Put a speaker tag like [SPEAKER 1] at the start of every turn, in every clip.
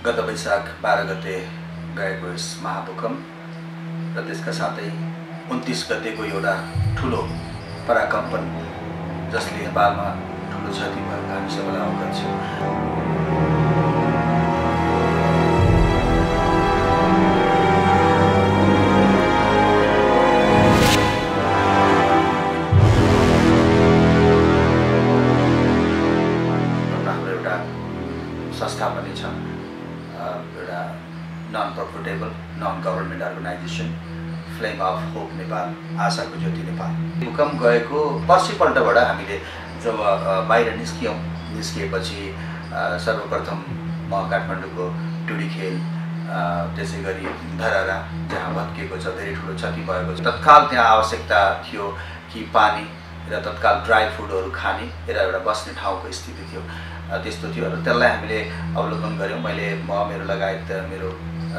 [SPEAKER 1] गत वैशाख 12 गते गएको यस महाभूकम्प र त्यसका साथै 29 गतेको एउटा ठुलो पराकम्पन जसले नेपालमा ठुलो क्षति भएको हामी सबैलाई अवगत छौँ। हाम्रो एउटा संस्था पनि छ, एउटा non profitable non government organisation flame of hope Nepal, आशाको ज्योति नेपाल। भूकम्प गएको पर्सिपल्टबाट हामीले जब बाहिर निस्किएपछि सर्वप्रथम म काठमाडौँको टुडीखेल, त्यसै गरी धरारा जहाँ भत्किएको छ, धेरै ठुलो क्षति भएको छ। तत्काल त्यहाँ आवश्यकता थियो कि पानी र तत्काल ड्राई फुडहरू खाने र एउटा बस्ने ठाउँको स्थिति थियो, त्यस्तो थियो र त्यसलाई हामीले अवलोकन गऱ्यौँ। मेरो लगायत मेरो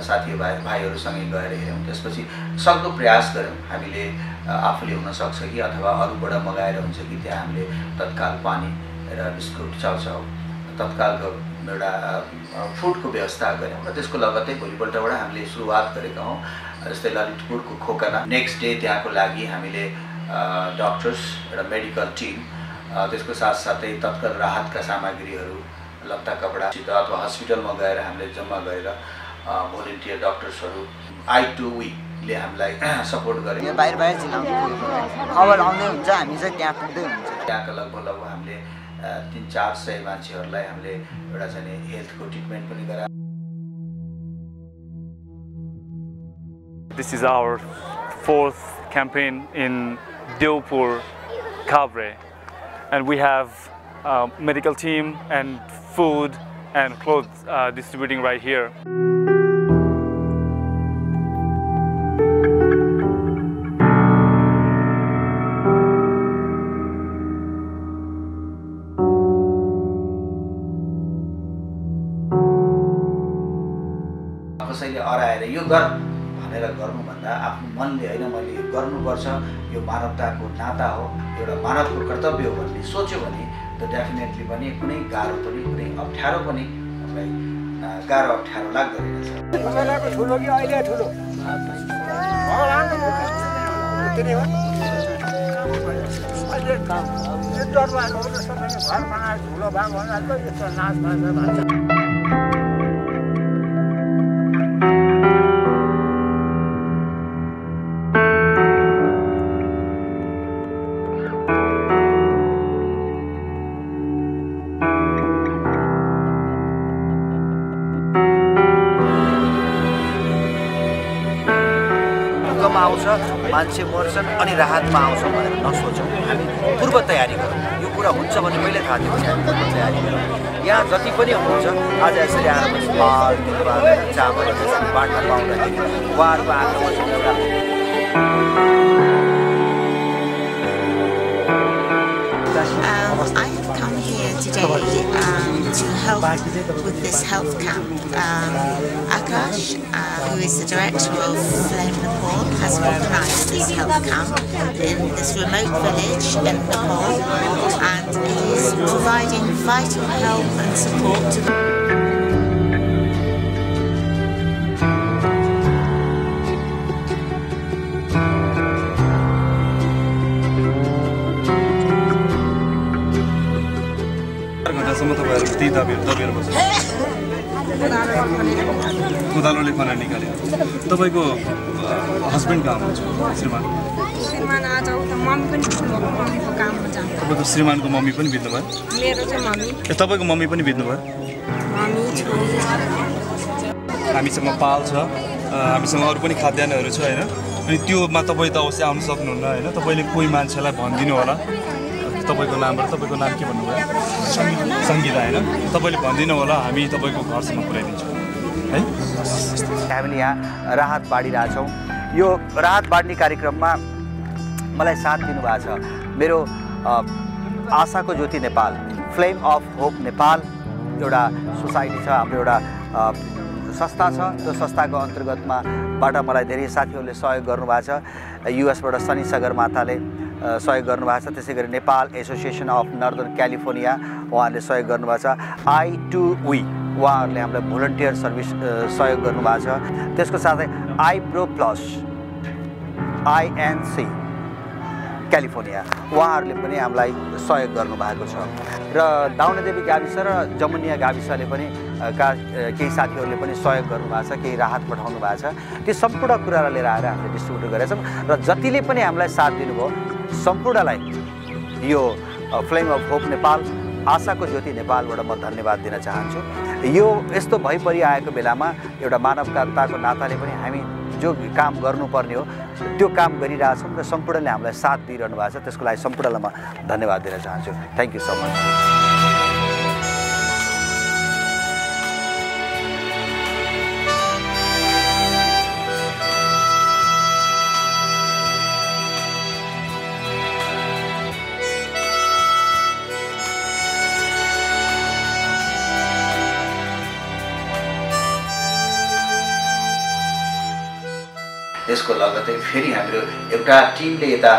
[SPEAKER 1] साथीभाइहरूसँगै गएर हेऱ्यौँ। त्यसपछि सक्दो प्रयास गऱ्यौँ हामीले आफूले हुन सक्छ कि अथवा अरूबाट मगाएर हुन्छ कि त्यहाँ हामीले तत्काल पानी र बिस्कुट चाउचाउ तत्कालको एउटा फुडको व्यवस्था गऱ्यौँ र त्यसको लगत्तै भोलिपल्टबाट हामीले सुरुवात गरेका हौँ। जस्तै ललितपुरको खोकना नेक्स्ट डे त्यहाँको लागि हामीले डक्टर्स, एउटा मेडिकल टिम, त्यसको साथसाथै तत्काल राहतका सामग्रीहरू, लत्ता कपडासित अथवा हस्पिटलमा गएर हामीले जम्मा गरेर भोलिन्टियर डक्टर्सहरू I2Weले हामीलाई सपोर्ट गरे।
[SPEAKER 2] बाहिर जिल्लामा खबर आउँदै हुन्छ, हामी चाहिँ त्यहाँ पुग्दै हुन्छ।
[SPEAKER 1] त्यहाँका लगभग हामीले 300-400 मान्छेहरूलाई हामीले एउटा चाहिँ हेल्थको ट्रिटमेन्ट पनि गरायौँ।
[SPEAKER 3] This is our 4th campaign in Deopur, Kavre, and we have a medical team and food and clothes distributing right here.
[SPEAKER 1] कसैले अराएर यो गर भनेर गर्नुभन्दा आफ्नो मनले हैन मैले यो गर्नुपर्छ, यो मानवताको नाता हो, एउटा मानवको कर्तव्य हो भन्ने सोच्यो भने त डेफिनेटली पनि कुनै गाह्रो पनि कुनै अप्ठ्यारो पनि हामीलाई गाह्रो अप्ठ्यारो लाग्दैन रहेछ।
[SPEAKER 4] कसैलाको ठुलो कि अहिले ठुलो भगवानको त्यति हो अहिले काम यो दरबारको त सबैले घर बनाएर ठुलो भाग भन्दा त यस्तो नाच भन्छ।
[SPEAKER 1] मान्छे मर्छन् अनि राहतमा आउँछौँ भनेर नसोचौँ, हामी पूर्व तयारी गरौँ। यो कुरा हुन्छ भने मैले थाहा थियो भने हामी पूर्व तयारी गरौँ। यहाँ जति पनि हुनुहुन्छ आज यसरी आएर माल बिरुवा चामल यसरी बाँड्न पाउँदाखेरि उहाँहरूको आँखामा चाहिँ एउटा
[SPEAKER 5] I have come here today to help with this health camp. Akash, who is the director of Flame Nepal, has organised this health camp in this remote village in Nepal, and it is providing vital help and support to the
[SPEAKER 3] कोदालोले खाना निकाल्यो। तपाईको husband कहाँ हुनुहुन्छ? श्रीमान
[SPEAKER 6] आज उता mummy पनि मम्मीको काममा जान्छ।
[SPEAKER 3] तपाईको श्रीमानको मम्मी पनि बित्नु भयो?
[SPEAKER 6] मेरो चाहिँ मम्मी।
[SPEAKER 3] तपाईको मम्मी पनि बित्नु भयो?
[SPEAKER 6] मम्मी छोरी।
[SPEAKER 3] हामीसँग पाल छ, हामीसँग अरू पनि खाद्यान्नहरू छ हैन। अनि त्योमा तपाईँ त अवश्य आउन सक्नुहुन्न हैन। तपाईले कोही मान्छेलाई भनिदिनु होला। तपाईको नामबाट तपाईको नाम के भन्नुभयो? सङ्गीता हैन। तपाईले भनिदिनु होला, हामी तपाईको घरसम्म पुर्याइदिन्छौँ है।
[SPEAKER 1] हामीले यहाँ राहत बाँडिरहेछौँ। यो राहत बाँड्ने कार्यक्रममा मलाई साथ दिनुभएको छ मेरो आशाको ज्योति Nepal, flame of hope Nepal एउटा सोसाइटी छ, हाम्रो एउटा संस्था छ। त्यो संस्थाको अन्तर्गतबाट मलाई धेरै साथीहरूले सहयोग गर्नुभएको छ। युएसबाट सनी सगरमाथाले सहयोग गर्नुभएको छ। त्यसै गरी Nepal association of northern California उहाँहरूले सहयोग गर्नुभएको छ। I2We उहाँहरूले हामीलाई भोलन्टियर सर्भिस सहयोग गर्नुभएको छ। त्यसको साथै आइब्रो प्लस INC क्यालिफोर्निया उहाँहरूले पनि हामीलाई सहयोग गर्नुभएको छ। र दाउनेदेवी गाविस र जमुनिया गाविसले पनि केही साथीहरूले पनि सहयोग गर्नुभएको छ, केही राहत पठाउनु भएको छ। त्यो सम्पूर्ण कुरालाई लिएर आएर हामीले डिस्ट्रिब्युट गरेका छौँ र जतिले पनि हामीलाई साथ दिनुभयो सम्पूर्णलाई यो फ्लेम अफ होप नेपाल, आशाको ज्योति नेपालबाट म धन्यवाद दिन चाहन्छु। यो यस्तो भइपरिआएको बेलामा एउटा मानवताको नाताले पनि हामी जो काम गर्नुपर्ने हो त्यो काम गरिरहेछौँ र सम्पूर्णले हामीलाई साथ दिइरहनु भएको छ। त्यसको लागि सम्पूर्णलाई म धन्यवाद दिन चाहन्छु। Thank you so much. यसको लगतै फेरि हाम्रो एउटा टिमले यता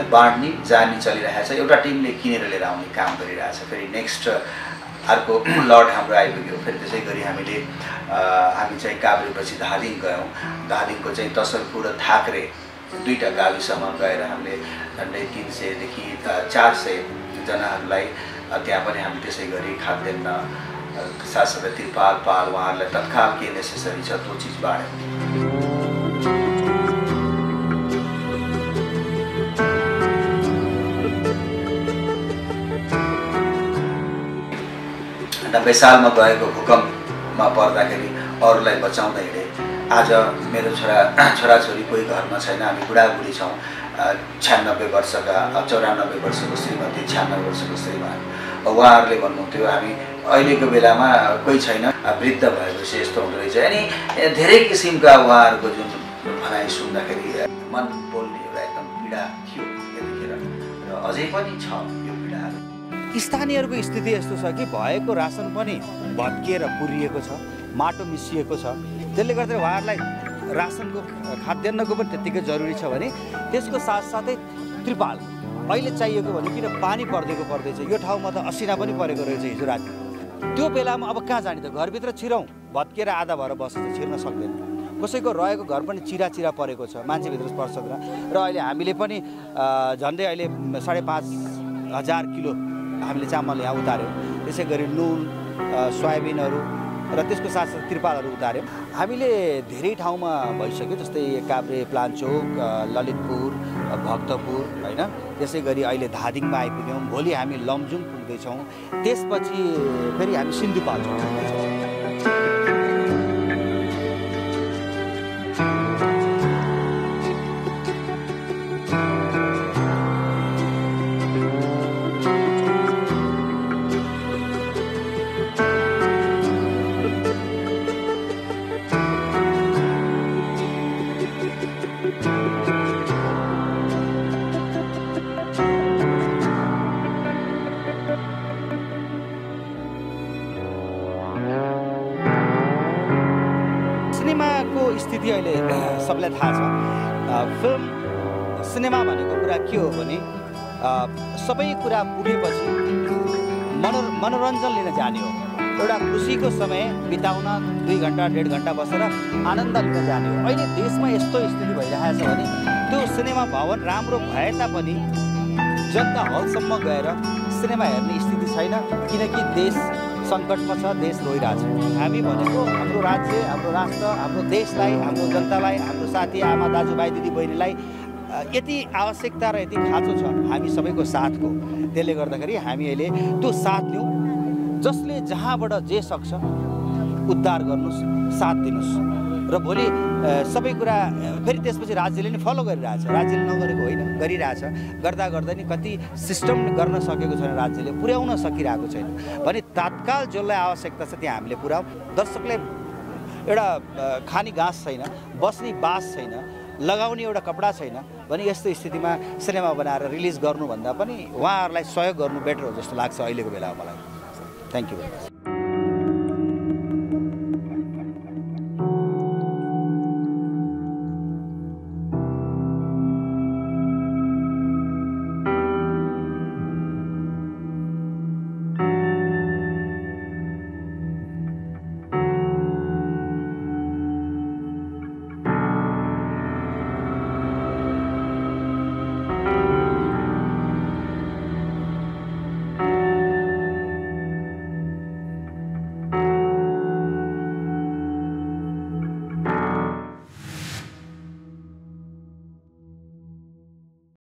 [SPEAKER 1] बाँड्ने जाने चलिरहेछ, एउटा टिमले किनेर लिएर आउने काम गरिरहेछ। फेरि नेक्स्ट अर्को लट हाम्रो आइपुग्यो। फेरि त्यसै गरी हामी चाहिँ काभ्रेपछि धादिङ गयौँ। धादिङको चाहिँ तसरपुर र थाक्रे दुईवटा गाविसम्म गएर हामीले झन्डै 300 देखि 400 जनाहरूलाई त्यहाँ पनि हामी त्यसै गरी खाद्यान्न साथसाथै तिरपाल पाल उहाँहरूलाई तत्काल के नेसेसरी छ त्यो चिज बाँड्यौँ। 90 सालमा गएको भूकम्पमा पर्दाखेरि अरूलाई बचाउँदै हिँडे। आज मेरो छोराछोरी कोही घरमा छैन, हामी बुढाबुढी छौँ। 96 वर्षका 94 वर्षको श्रीमती, 96 वर्षको श्रीमान। उहाँहरूले भन्नुहुन्थ्यो हामी अहिलेको बेलामा कोही छैन, वृद्ध भएपछि यस्तो हुँदो रहेछ। अनि धेरै किसिमका उहाँहरूको जुन भनाइ सुन्दाखेरि मन बोल्ने एउटा एकदम पीडा थियो त्यतिखेर र अझै पनि छ यो पीडाहरू। स्थानीयहरूको स्थिति यस्तो छ कि भएको रासन पनि भत्किएर पुरिएको छ, माटो मिसिएको छ। त्यसले गर्दा उहाँहरूलाई रासनको खाद्यान्नको पनि त्यत्तिकै जरुरी छ भने त्यसको साथसाथै त्रिपाल अहिले चाहिएको भने किन पानी पर्दैछ। यो ठाउँमा त असिना पनि परेको रहेछ हिजो राति। त्यो बेलामा अब कहाँ जाने त? घरभित्र छिरौँ, भत्किएर आधा भएर बसेर छिर्न सक्दैन। कसैको रहेको घर पनि चिरा परेको छ, मान्छेभित्र पर्छ र अहिले हामीले पनि झन्डै अहिले 5,500 किलो हामीले चामल यहाँ उतार्यौँ। त्यसै गरी नुन, सोयाबिनहरू र त्यसको साथसाथै त्रिपालहरू उतार्यौँ। हामीले धेरै ठाउँमा भइसक्यो, जस्तै काभ्रे, प्लान्चोक, ललितपुर, भक्तपुर हैन। त्यसै गरी अहिले धादिङमा आइपुग्यौँ। भोलि हामी लमजुङ पुग्दैछौँ। त्यसपछि फेरि हामी सिन्धुपाल्चोक पुग्दैछौँ।
[SPEAKER 7] स्थिति अहिले सबैलाई थाहा छ। फिल्म सिनेमा भनेको कुरा के हो भने सबै कुरा पुगेपछि मनोरञ्जन लिन जाने हो। एउटा खुसीको समय बिताउन 2 घण्टा 1.5 घण्टा बसेर आनन्द लिन जाने हो। अहिले देशमा यस्तो स्थिति भइरहेछ भने त्यो सिनेमा भवन राम्रो भए तापनि जनता हलसम्म गएर सिनेमा हेर्ने स्थिति छैन, किनकि देश सङ्कटमा छ, देश रोइरहेछ। हामी भनेको हाम्रो राज्य, हाम्रो राष्ट्र, हाम्रो देशलाई, हाम्रो जनतालाई, हाम्रो साथी आमा दाजुभाइ दिदीबहिनीलाई यति आवश्यकता र यति खाँचो छ हामी सबैको साथको। त्यसले गर्दाखेरि हामी अहिले त्यो साथ लिउँ। जसले जहाँबाट जे सक्छ उद्धार गर्नुहोस्, साथ दिनुहोस् र भोलि सबै कुरा फेरि त्यसपछि राज्यले नि फलो गरिरहेछ। राज्यले नगरेको होइन, गरिरहेछ। गर्दा गर्दा नि कति सिस्टम गर्न सकेको छैन, राज्यले पुर्याउन सकिरहेको छैन भने तत्काल जसलाई आवश्यकता छ त्यहाँ हामीले पुर्याउँ। दर्शकलाई एउटा खाने घाँस छैन, बस्ने बास छैन, लगाउने एउटा कपडा छैन भने यस्तो स्थितिमा सिनेमा बनाएर रिलिज गर्नुभन्दा पनि उहाँहरूलाई सहयोग गर्नु बेटर हो जस्तो लाग्छ अहिलेको बेलामा मलाई। Thank you.